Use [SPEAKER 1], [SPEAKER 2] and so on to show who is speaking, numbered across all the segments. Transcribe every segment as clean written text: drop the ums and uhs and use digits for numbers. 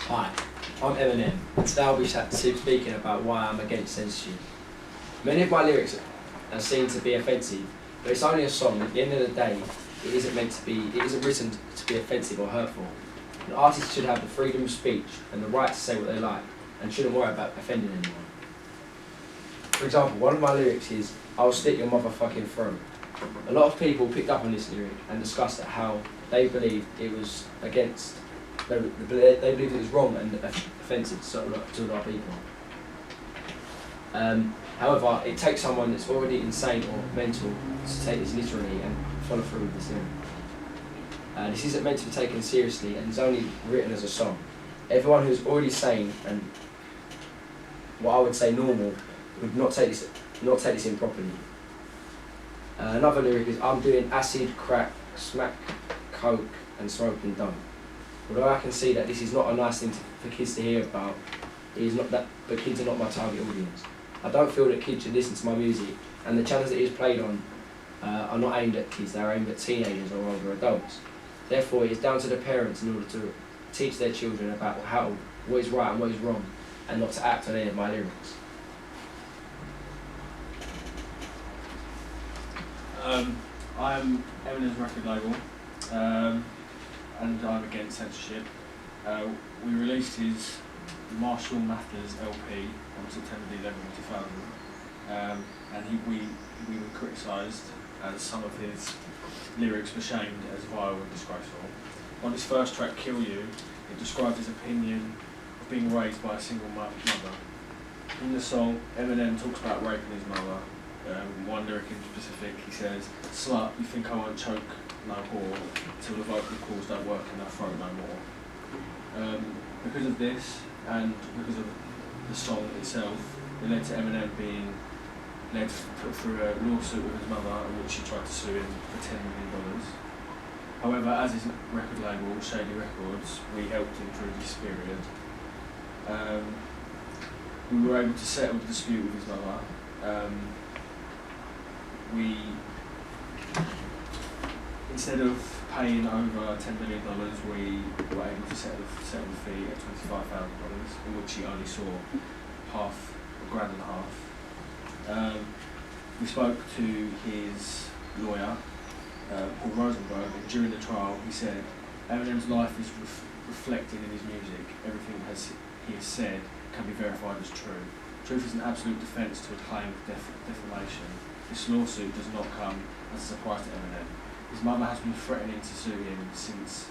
[SPEAKER 1] Hi, I'm Eminem, and today I'll be speaking about why I'm against censorship. Many of my lyrics are seen to be offensive, but it's only a song. At the end of the day, it isn't written to be offensive or hurtful. An artist should have the freedom of speech and the right to say what they like, and shouldn't worry about offending anyone. For example, one of my lyrics is, "I'll slit your motherfucking throat." A lot of people picked up on this lyric and discussed how they believed it was against. They believed it was wrong and offensive to a lot of people. However, it takes someone that's already insane or mental to take this literally and follow through with this lyric. This isn't meant to be taken seriously and is only written as a song. Everyone who's already sane and what I would say normal would not take this in properly. Another lyric is, "I'm doing acid, crack, smack, coke and smoking dope." Although I can see that this is not a nice thing for kids to hear about, but kids are not my target audience. I don't feel that kids should listen to my music, and the channels that it is played on are not aimed at kids, they are aimed at teenagers or older adults. Therefore, it is down to the parents in order to teach their children about what is right and what is wrong, and not to act on any of my lyrics.
[SPEAKER 2] I'm Eminem's record label, and I'm against censorship. We released his Marshall Mathers LP on September 11th, 2000, and we were criticised as some of his lyrics were shamed as vile and disgraceful. On his first track, "Kill You," it described his opinion of being raised by a single mother. In the song, Eminem talks about raping his mother. One lyric in specific, he says, "Slut, you think I won't choke no whore till the vocal cords don't work in her throat no more." Because of this, and because of the song itself, it led to Eminem being led to put through a lawsuit with his mother in which she tried to sue him for $10 million. However, as his record label, Shady Records, we helped him through this period. We were able to settle the dispute with his mother. Instead of paying over $10 million, we were able to settle the fee at $25,000, in which he only saw $1,500. We spoke to his lawyer, Paul Rosenberg, and during the trial he said, "Eminem's life is reflected in his music. Everything he has said can be verified as true. Truth is an absolute defence to a claim of defamation. This lawsuit does not come as a surprise to Eminem. His mother has been threatening to sue him since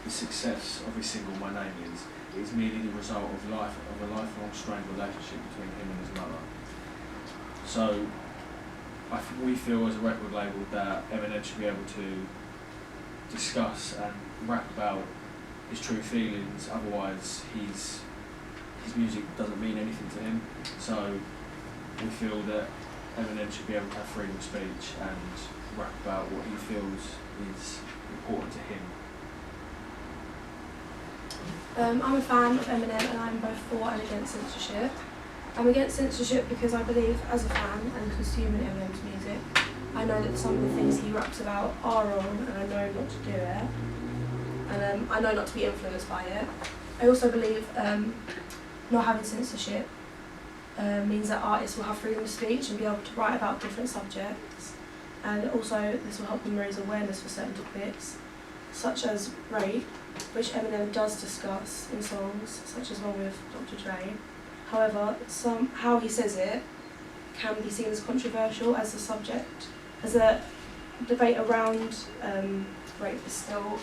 [SPEAKER 2] the success of his single My Name Is. It is merely the result of a lifelong strained relationship between him and his mother." So we feel as a record label that Eminem should be able to discuss and rap about his true feelings, otherwise his music doesn't mean anything to him. So we feel that Eminem should be able to have freedom of speech and rap about what he feels is important to him.
[SPEAKER 3] I'm a fan of Eminem and I'm both for and against censorship. I'm against censorship because I believe, as a fan and consuming Eminem's music, I know that some of the things he raps about are wrong and I know not to do it. And I know not to be influenced by it. I also believe not having censorship means that artists will have freedom of speech and be able to write about different subjects. And also this will help them raise awareness for certain topics, such as rape, which Eminem does discuss in songs, such as one with Dr. Dre. However, how he says it can be seen as controversial, as the debate around rape is still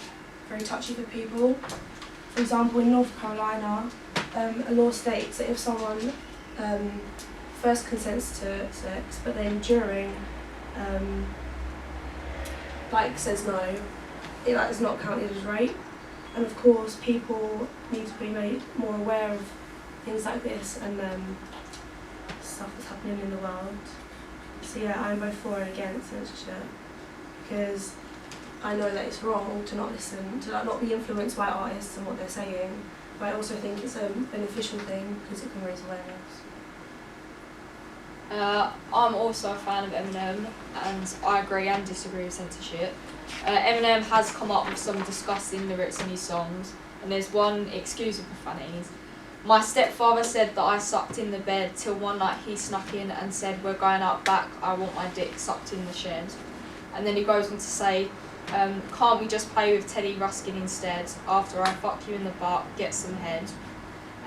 [SPEAKER 3] very touchy for people. For example, in North Carolina, a law states that if someone first consents to sex, but then during says no, it is not counted as rape. And of course, people need to be made more aware of things like this and stuff that's happening in the world. So yeah, I'm both for and against censorship because I know that it's wrong to not listen, to not be influenced by artists and what they're saying, but I also think it's a beneficial thing because it can raise awareness.
[SPEAKER 4] I'm also a fan of Eminem and I agree and disagree with censorship. Eminem has come up with some disgusting lyrics in his songs And there's one, excuse the profanities. My stepfather said that I sucked in the bed till one night he snuck in and said, we're going out back, I want my dick sucked in the shed. And then he goes on to say, can't we just play with Teddy Ruskin instead? After I fuck you in the butt, get some head.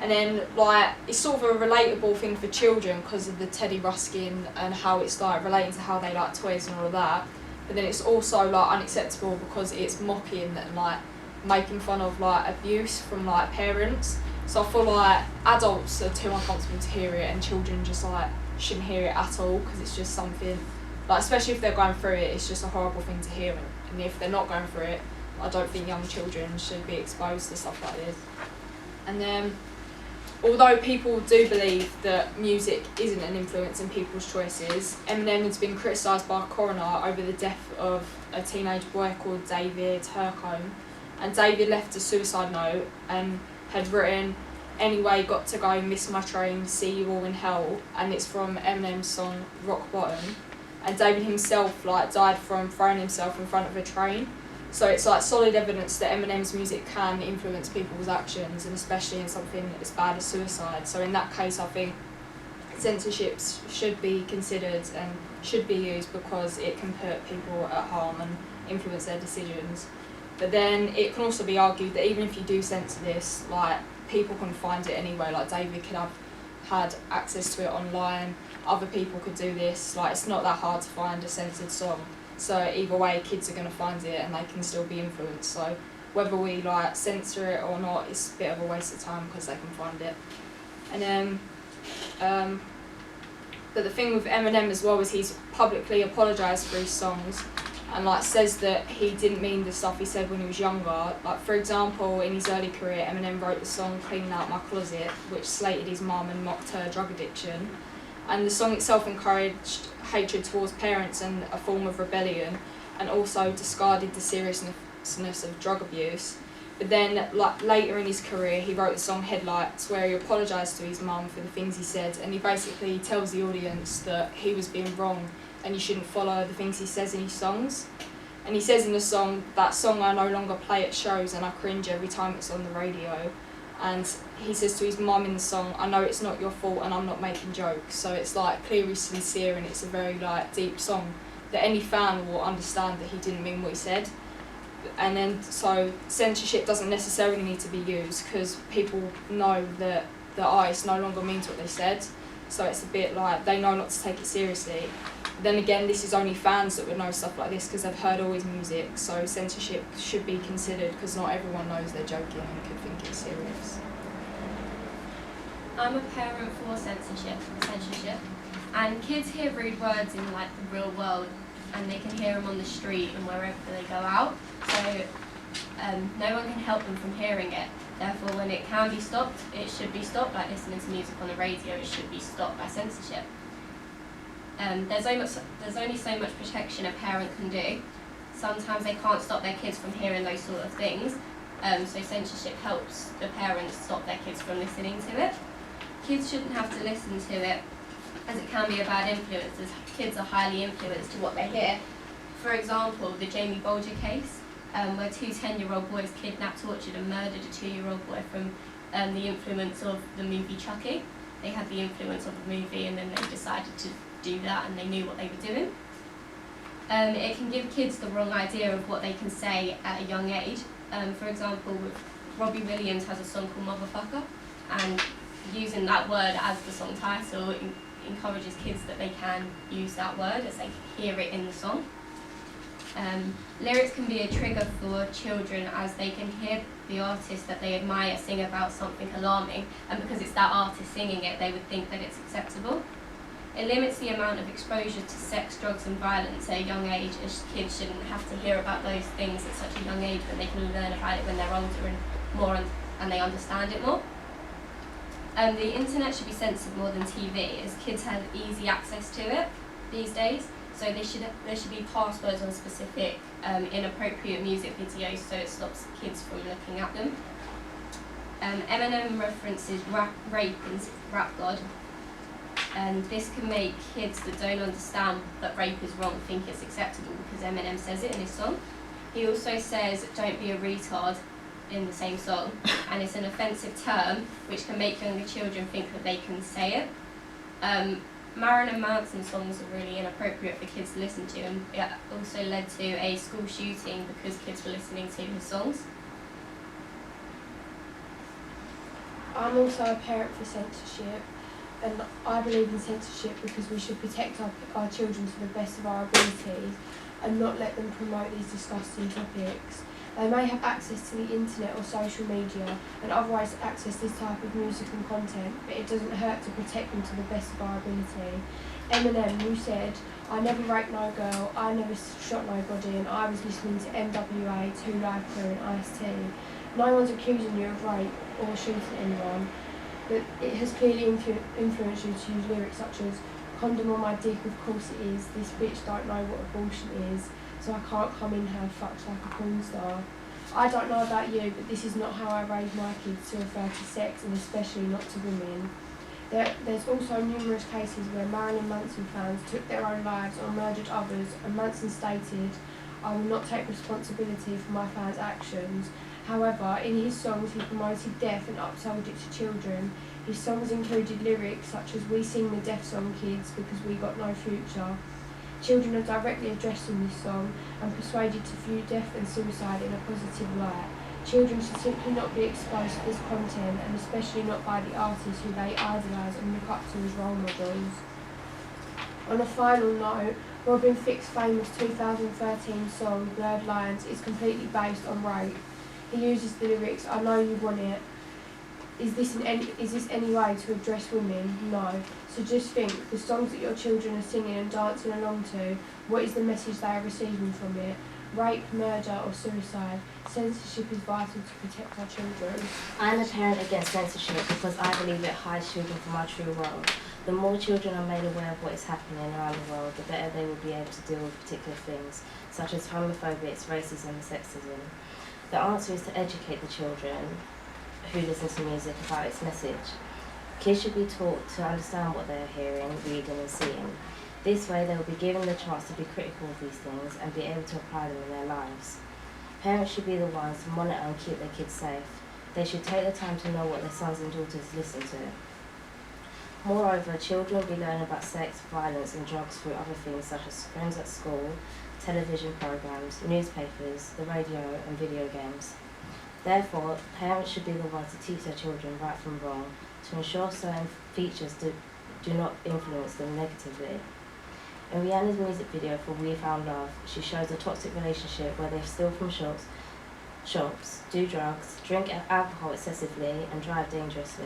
[SPEAKER 4] And then, like, it's sort of a relatable thing for children because of the Teddy Ruskin and how it's, like, relating to how they like toys and all of that. But then it's also, like, unacceptable because it's mocking and, like, making fun of, like, abuse from, like, parents. So I feel like adults are too uncomfortable to hear it and children just, like, shouldn't hear it at all because it's just something, like, especially if they're going through it, it's just a horrible thing to hear. And if they're not going through it, I don't think young children should be exposed to stuff like this. And then, although people do believe that music isn't an influence in people's choices, Eminem has been criticised by a coroner over the death of a teenage boy called David Hercombe. And David left a suicide note and had written, "Anyway, got to go, miss my train, see you all in hell," and it's from Eminem's song Rock Bottom. And David himself, like, died from throwing himself in front of a train. So it's, like, solid evidence that Eminem's music can influence people's actions, and especially in something as bad as suicide. So in that case, I think censorship should be considered and should be used because it can put people at harm and influence their decisions. But then it can also be argued that even if you do censor this, like, people can find it anyway. Like, David could have had access to it online, other people could do this. Like, it's not that hard to find a censored song. So either way, kids are going to find it and they can still be influenced. So whether we, like, censor it or not, it's a bit of a waste of time because they can find it. And then, but the thing with Eminem as well is he's publicly apologised for his songs and, like, says that he didn't mean the stuff he said when he was younger. Like, for example, in his early career, Eminem wrote the song Cleaning Out My Closet, which slated his mum and mocked her drug addiction. And the song itself encouraged hatred towards parents and a form of rebellion, and also discarded the seriousness of drug abuse. But then, like, later in his career, he wrote the song Headlights, where he apologised to his mum for the things he said, and he basically tells the audience that he was being wrong and you shouldn't follow the things he says in his songs. And he says in the song, "That song I no longer play at shows and I cringe every time it's on the radio." And he says to his mum in the song, "I know it's not your fault and I'm not making jokes." So it's, like, clearly sincere and it's a very, like, deep song that any fan will understand that he didn't mean what he said. And then, so censorship doesn't necessarily need to be used because people know that the artist no longer means what they said. So it's a bit like they know not to take it seriously. Then again, this is only fans that would know stuff like this because they've heard all his music. So censorship should be considered because not everyone knows they're joking and could think it's serious.
[SPEAKER 5] I'm a parent for censorship, and kids hear rude words in, like, the real world, and they can hear them on the street and wherever they go out. So no one can help them from hearing it. Therefore, when it can be stopped, it should be stopped. Like listening to music on the radio, it should be stopped by censorship. There's only so much protection a parent can do. Sometimes they can't stop their kids from hearing those sort of things. So censorship helps the parents stop their kids from listening to it. Kids shouldn't have to listen to it, as it can be a bad influence, as kids are highly influenced to what they hear. For example, the Jamie Bolger case, where two 10-year-old boys kidnapped, tortured and murdered a 2-year-old boy from the influence of the movie Chucky. They had the influence of the movie and then they decided to do that and they knew what they were doing. It can give kids the wrong idea of what they can say at a young age. For example, Robbie Williams has a song called Motherfucker, and using that word as the song title encourages kids that they can use that word as they hear it in the song. Lyrics can be a trigger for children as they can hear the artist that they admire sing about something alarming, and because it's that artist singing it, they would think that it's acceptable. It limits the amount of exposure to sex, drugs and violence at a young age, as kids shouldn't have to hear about those things at such a young age when they can learn about it when they're older and more and they understand it more. The internet should be censored more than TV, as kids have easy access to it these days. So there should be passwords on specific inappropriate music videos so it stops kids from looking at them. Eminem references rape in Rap God, and this can make kids that don't understand that rape is wrong think it's acceptable because Eminem says it in his song. He also says, "Don't be a retard," in the same song, and it's an offensive term which can make younger children think that they can say it. Marilyn Manson songs are really inappropriate for kids to listen to, and it also led to a school shooting because kids were listening to his songs.
[SPEAKER 3] I'm also a parent for censorship, and I believe in censorship because we should protect our children to the best of our abilities and not let them promote these disgusting topics. They may have access to the internet or social media and otherwise access this type of music and content, but it doesn't hurt to protect them to the best of our ability. Eminem, you said, "I never raped no girl, I never shot nobody, and I was listening to NWA, 2 Live Crew and Ice-T. No one's accusing you of rape or shooting anyone, but it has clearly influenced you to use lyrics such as, condom on my dick, of course it is, this bitch don't know what abortion is, so I can't come in her fucks like a porn star. I don't know about you, but this is not how I raise my kids to refer to sex, and especially not to women." There's also numerous cases where Marilyn Manson fans took their own lives or murdered others, and Manson stated, "I will not take responsibility for my fans' actions." However, in his songs he promoted death and upsold it to children. His songs included lyrics such as, "We sing the death song, kids, because we got no future." Children are directly addressed in this song and persuaded to view death and suicide in a positive light. Children should simply not be exposed to this content, and especially not by the artists who they idolise and look up to as role models. On a final note, Robin Thicke's famous 2013 song Blurred Lines is completely based on rape. He uses the lyrics, "I know you want it. Is this any way to address women? No. So just think, the songs that your children are singing and dancing along to, what is the message they are receiving from it? Rape, murder or suicide? Censorship is vital to protect our children."
[SPEAKER 6] I'm a parent against censorship because I believe it hides children from our true world. The more children are made aware of what is happening around the world, the better they will be able to deal with particular things, such as homophobia, racism and sexism. The answer is to educate the children who listen to music about its message. Kids should be taught to understand what they are hearing, reading and seeing. This way they will be given the chance to be critical of these things and be able to apply them in their lives. Parents should be the ones to monitor and keep their kids safe. They should take the time to know what their sons and daughters listen to. Moreover, children will be learning about sex, violence and drugs through other things such as friends at school, television programs, newspapers, the radio and video games. Therefore, parents should be the ones to teach their children right from wrong, to ensure certain features do not influence them negatively. In Rihanna's music video for We Found Love, she shows a toxic relationship where they steal from shops, do drugs, drink alcohol excessively and drive dangerously.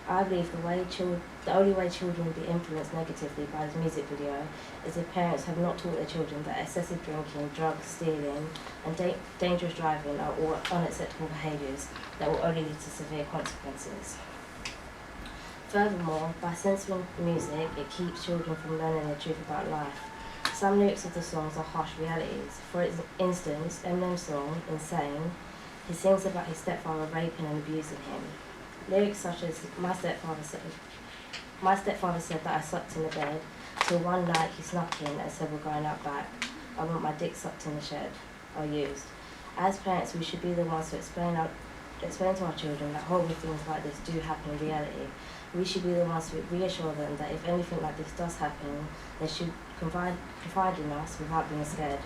[SPEAKER 6] I believe the only way children will be influenced negatively by this music video is if parents have not taught their children that excessive drinking, drugs, stealing and dangerous driving are all unacceptable behaviours that will only lead to severe consequences. Furthermore, by censoring music, it keeps children from learning the truth about life. Some lyrics of the songs are harsh realities. For instance, Eminem's song, Insane, he sings about his stepfather raping and abusing him. Lyrics such as, my stepfather said that I sucked in the bed, till one night he snuck in and said we're going out back. I want my dick sucked in the shed, are used. As parents, we should be the ones to explain to our children that horrible things like this do happen in reality. We should be the ones to reassure them that if anything like this does happen, they should confide in us without being scared.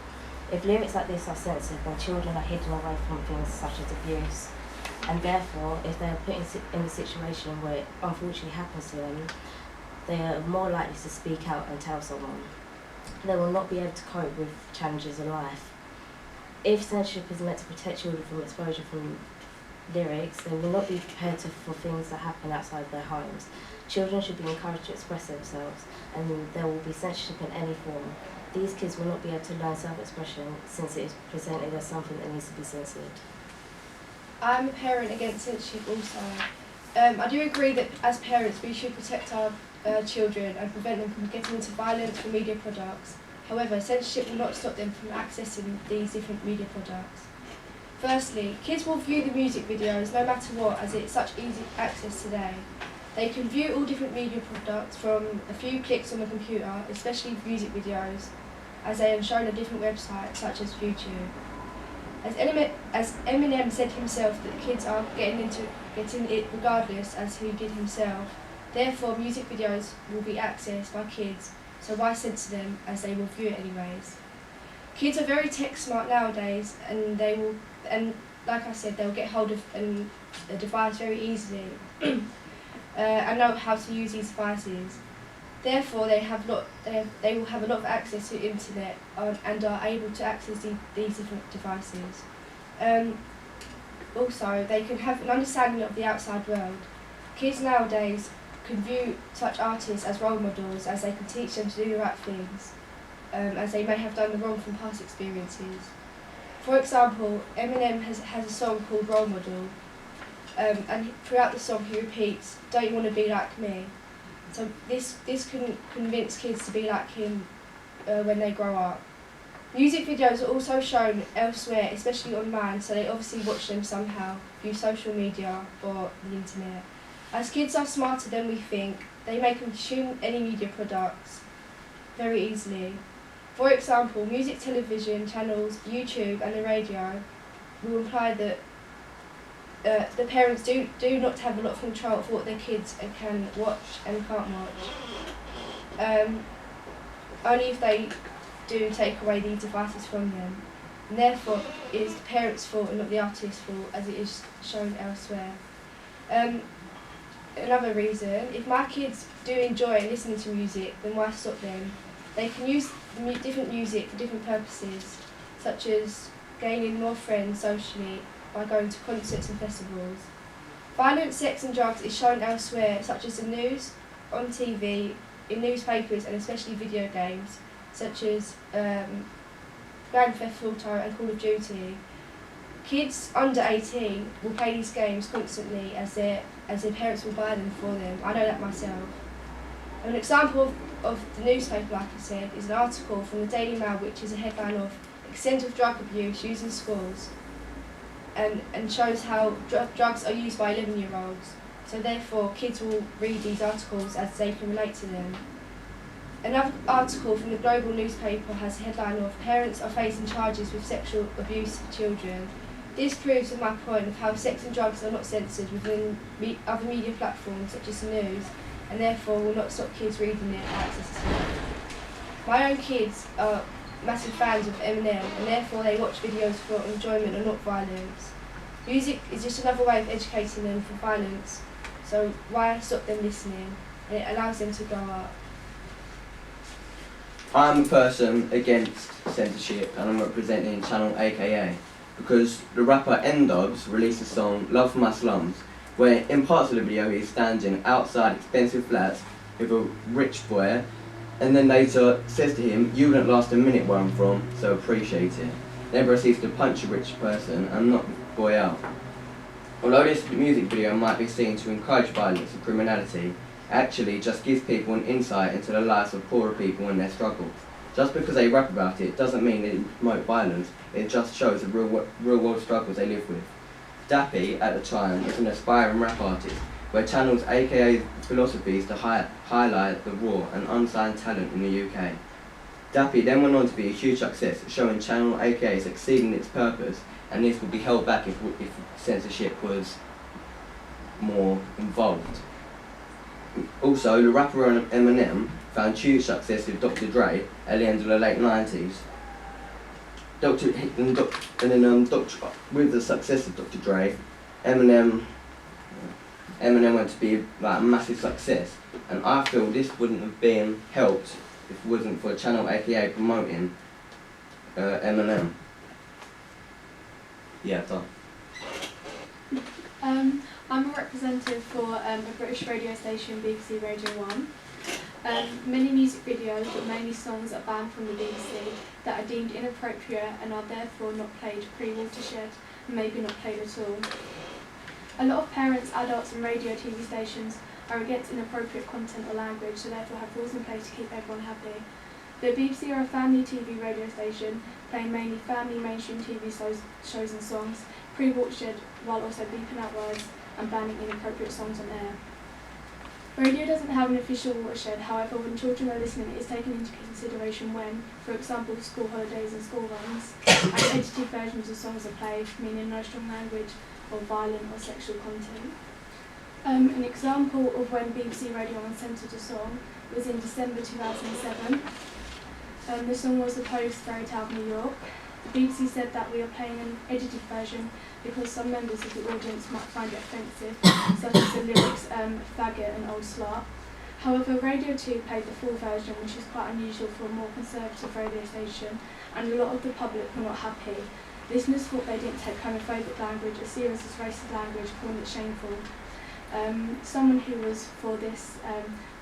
[SPEAKER 6] If lyrics like this are censored, then children are hidden away from things such as abuse. And therefore, if they are put in a situation where it unfortunately happens to them, they are more likely to speak out and tell someone. They will not be able to cope with challenges in life. If censorship is meant to protect children from exposure from lyrics, they will not be prepared for things that happen outside their homes. Children should be encouraged to express themselves, and there will be censorship in any form. These kids will not be able to learn self-expression since it is presented as something that needs to be censored.
[SPEAKER 3] I'm a parent against censorship also. I do agree that as parents we should protect our children and prevent them from getting into violent or media products. However, censorship will not stop them from accessing these different media products. Firstly, kids will view the music videos no matter what, as it's such easy access today. They can view all different media products from a few clicks on the computer, especially music videos, as they are shown on different websites such as YouTube. As Eminem said himself that the kids are getting it regardless as he did himself. Therefore, music videos will be accessed by kids, so why censor them as they will view it anyways? Kids are very tech smart nowadays, and like I said, they'll get hold of a device very easily and know how to use these devices. Therefore, they will have a lot of access to the internet and are able to access these different devices. Also, they can have an understanding of the outside world. Kids nowadays can view such artists as role models, as they can teach them to do the right things, as they may have done the wrong from past experiences. For example, Eminem has a song called Role Model, and throughout the song he repeats, "Don't you want to be like me?" So this can convince kids to be like him when they grow up. Music videos are also shown elsewhere, especially online, so they obviously watch them somehow through social media or the internet. As kids are smarter than we think, they may consume any media products very easily. For example, music television channels, YouTube and the radio will imply that the parents do not have a lot of control of what their kids can watch and can't watch. Only if they do take away these devices from them. And therefore, it is the parents' fault and not the artist's fault, as it is shown elsewhere. Another reason, if my kids do enjoy listening to music, then why stop them? They can use different music for different purposes, such as gaining more friends socially by going to concerts and festivals. Violence, sex and drugs is shown elsewhere, such as the news, on TV, in newspapers and especially video games, such as Grand Theft Auto and Call of Duty. Kids under 18 will play these games constantly as their parents will buy them for them. I know that myself. An example of the newspaper, like I said, is an article from the Daily Mail, which is a headline of "Extent of Drug Abuse Used in Schools," and shows how drugs are used by 11-year-olds. So therefore, kids will read these articles as they can relate to them. Another article from the Global newspaper has a headline of "Parents are facing charges with sexual abuse of children." This proves my point of how sex and drugs are not censored within other media platforms such as the news, and therefore will not stop kids reading it or accessing it. My own kids are massive fans of Eminem, and therefore they watch videos for enjoyment and not violence. Music is just another way of educating them for violence, so why stop them listening? And it allows them to grow up.
[SPEAKER 1] I'm a person against censorship, and I'm representing Channel AKA because the rapper N-Dubs released the song "Love for My Slums," where in parts of the video he's standing outside expensive flats with a rich boy, and then later says to him, "You wouldn't last a minute where I'm from, so appreciate it." Then proceeds to punch a rich person and knock the boy out. Although this music video might be seen to encourage violence and criminality, it actually just gives people an insight into the lives of poorer people and their struggles. Just because they rap about it doesn't mean they promote violence, it just shows the real world struggles they live with. Dappy, at the time, was an aspiring rap artist, where Channel's AKA's philosophy is to highlight the raw and unsigned talent in the UK. Dappy then went on to be a huge success, showing Channel AKA succeeding its purpose, and this would be held back if censorship was more involved. Also, the rapper Eminem found huge success with Dr. Dre at the end of the late 90s. With the success of Dr. Dre, Eminem went to be like a massive success, and I feel this wouldn't have been helped if it wasn't for Channel AKA promoting Eminem. Yeah, done.
[SPEAKER 7] I'm a representative for a British radio station, BBC Radio 1. Many music videos, but mainly songs, are banned from the BBC that are deemed inappropriate and are therefore not played pre-watershed and maybe not played at all. A lot of parents, adults and radio TV stations are against inappropriate content or language, so therefore have rules in place to keep everyone happy. The BBC are a family TV radio station, playing mainly family mainstream TV shows and songs, pre-watershed, while also beeping out words and banning inappropriate songs on air. Radio doesn't have an official watershed, however, when children are listening, it is taken into consideration when, for example, school holidays and school runs, and edited versions of songs are played, meaning no strong language or violent or sexual content. An example of when BBC Radio 1 censored a song was in December 2007. The song was The Pogue's Fairy Tale of New York. The BBC said that we are playing an edited version because some members of the audience might find it offensive, such as the lyrics faggot and old slut. However, Radio 2 played the full version, which is quite unusual for a more conservative radio station, and a lot of the public were not happy. Listeners thought they didn't take homophobic language as serious as racist language, calling it shameful. Someone who was for this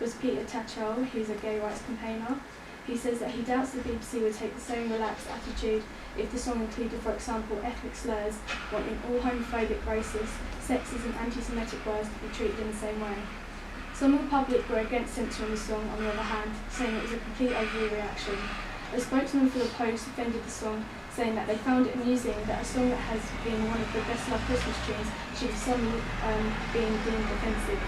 [SPEAKER 7] was Peter Tatchell, who's a gay rights campaigner. He says that he doubts the BBC would take the same relaxed attitude if the song included, for example, ethnic slurs, wanting all homophobic, racist, sexist and anti-Semitic words to be treated in the same way. Some of the public were against censoring the song, on the other hand, saying it was a complete overreaction. A spokesman for the Post defended the song, saying that they found it amusing that a song that has been one of the best-loved Christmas tunes should suddenly being deemed offensive.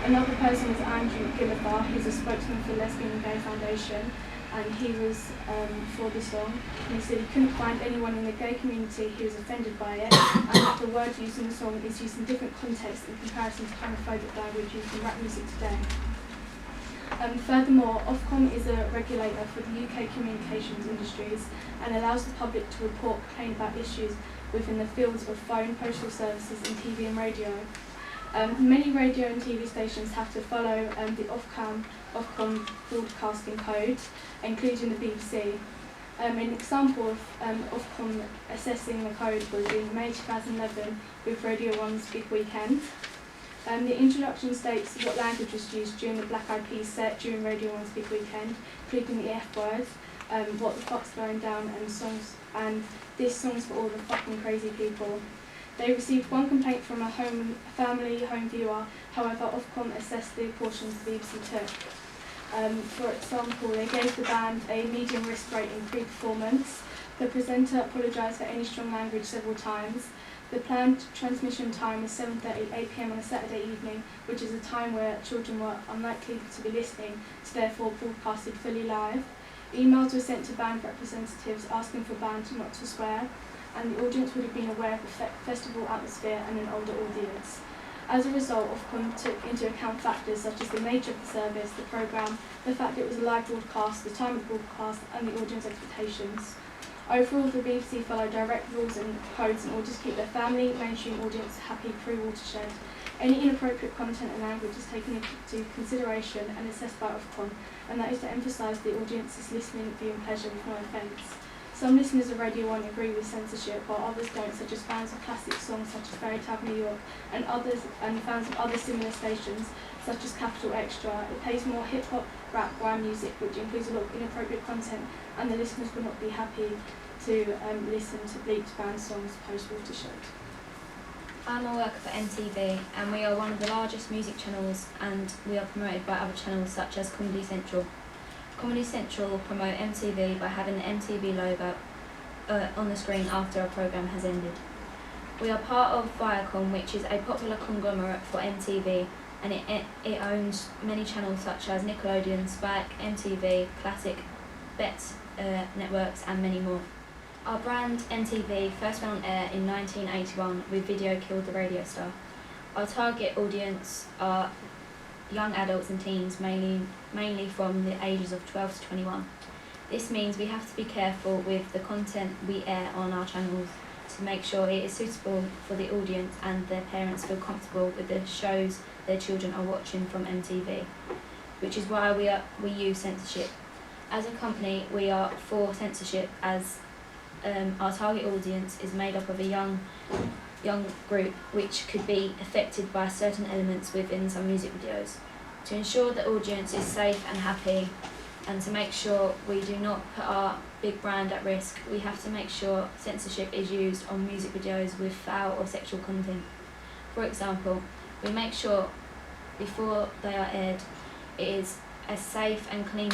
[SPEAKER 7] Another person is Andrew Gillifer, who's a spokesman for Lesbian and Gay Foundation, and he was for the song. And he said he couldn't find anyone in the gay community who was offended by it, and that the word used in the song is used in different contexts in comparison to homophobic language used in rap music today. Furthermore, Ofcom is a regulator for the UK communications industries and allows the public to report, complain about issues within the fields of phone, postal services and TV and radio. Many radio and TV stations have to follow the Ofcom broadcasting code, including the BBC. An example of Ofcom assessing the code was in May 2011 with Radio 1's Big Weekend. The introduction states what language was used during the Black Eyed Peas set during Radio 1's Big Weekend, including the F word, what the fuck's going down, and this song's for all the fucking crazy people. They received one complaint from a family home viewer, however Ofcom assessed the portions the BBC took. For example, they gave the band a medium risk rating pre-performance. The presenter apologised for any strong language several times. The planned transmission time was 7:30 8 p.m. on a Saturday evening, which is a time where children were unlikely to be listening, so therefore broadcasted fully live. Emails were sent to band representatives asking for band not to swear, and the audience would have been aware of the festival atmosphere and an older audience. As a result, Ofcom took into account factors such as the nature of the service, the programme, the fact it was a live broadcast, the time of the broadcast, and the audience expectations. Overall, the BBC followed direct rules and codes in order to keep their family, mainstream audience happy pre-watershed. Any inappropriate content and language is taken into consideration and assessed by Ofcom, and that is to emphasise the audience's listening, viewing pleasure with no offence. Some listeners of Radio 1 agree with censorship, while others don't, such as fans of classic songs such as Fairy Tale of New York, and fans of other similar stations, such as Capital Extra. It plays more hip-hop, rap, grime music, which includes a lot of inappropriate content, and the listeners will not be happy to listen to bleeped band songs post-watershed.
[SPEAKER 6] I'm a worker for MTV, and we are one of the largest music channels, and we are promoted by other channels such as Comedy Central. Comedy Central will promote MTV by having the MTV logo on the screen after a programme has ended. We are part of Viacom, which is a popular conglomerate for MTV, and it owns many channels such as Nickelodeon, Spike, MTV, Classic, Bet Networks and many more. Our brand, MTV, first went on air in 1981 with Video Killed the Radio Star. Our target audience are young adults and teens, mainly from the ages of 12 to 21. This means we have to be careful with the content we air on our channels to make sure it is suitable for the audience and their parents feel comfortable with the shows their children are watching from MTV, which is why we use censorship. As a company, we are for censorship as our target audience is made up of a young group which could be affected by certain elements within some music videos. To ensure the audience is safe and happy, and to make sure we do not put our big brand at risk, we have to make sure censorship is used on music videos with foul or sexual content. For example, we make sure before they are aired it is as safe and clean,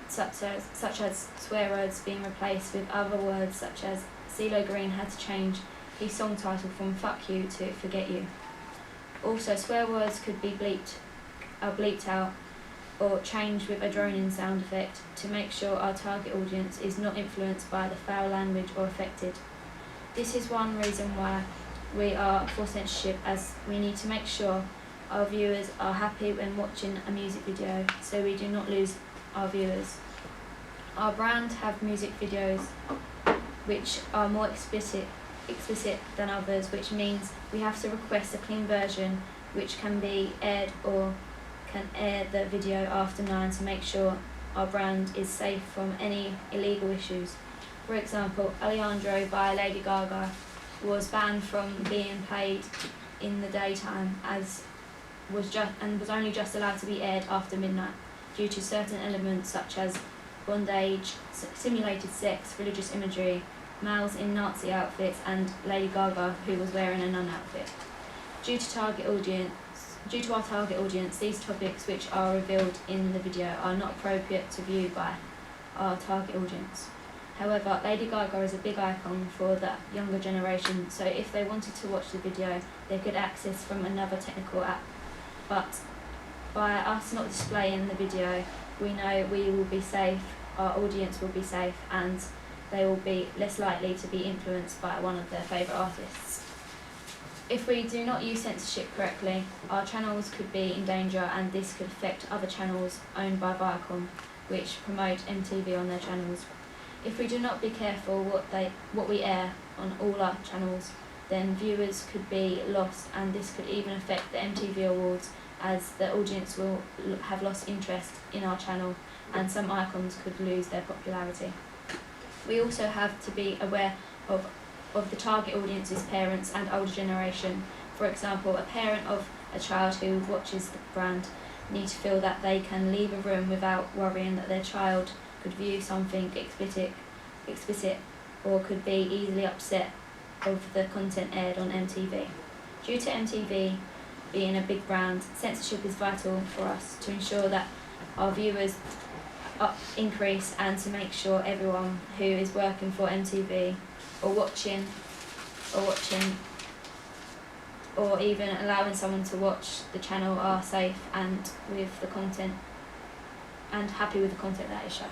[SPEAKER 6] such as swear words being replaced with other words such as CeeLo Green had to change his song title from Fuck You to Forget You. Also, swear words could be bleeped
[SPEAKER 8] are bleeped out or changed with a droning sound effect to make sure our target audience is not influenced by the foul language or affected. This is one reason why we are for censorship, as we need to make sure our viewers are happy when watching a music video so we do not lose our viewers. Our brand have music videos which are more explicit than others, which means we have to request a clean version which can be aired or can air the video after 9 to make sure our brand is safe from any illegal issues. For example, Alejandro by Lady Gaga was banned from being played in the daytime as was only just allowed to be aired after midnight due to certain elements such as bondage, simulated sex, religious imagery, males in Nazi outfits, and Lady Gaga, who was wearing a nun outfit. Due to our target audience, these topics which are revealed in the video are not appropriate to view by our target audience. However, Lady Gaga is a big icon for the younger generation, so if they wanted to watch the video, they could access from another technical app. But by us not displaying the video, we know we will be safe, our audience will be safe, and they will be less likely to be influenced by one of their favourite artists. If we do not use censorship correctly, our channels could be in danger, and this could affect other channels owned by Viacom, which promote MTV on their channels. If we do not be careful what we air on all our channels, then viewers could be lost, and this could even affect the MTV Awards, as the audience will have lost interest in our channel and some icons could lose their popularity. We also have to be aware of the target audience's parents and older generation. For example, a parent of a child who watches the brand need to feel that they can leave a room without worrying that their child could view something explicit or could be easily upset of the content aired on MTV. Due to MTV being a big brand, censorship is vital for us to ensure that our viewers increase and to make sure everyone who is working for MTV or watching or even allowing someone to watch the channel are safe and with the content and happy with the content that is shown.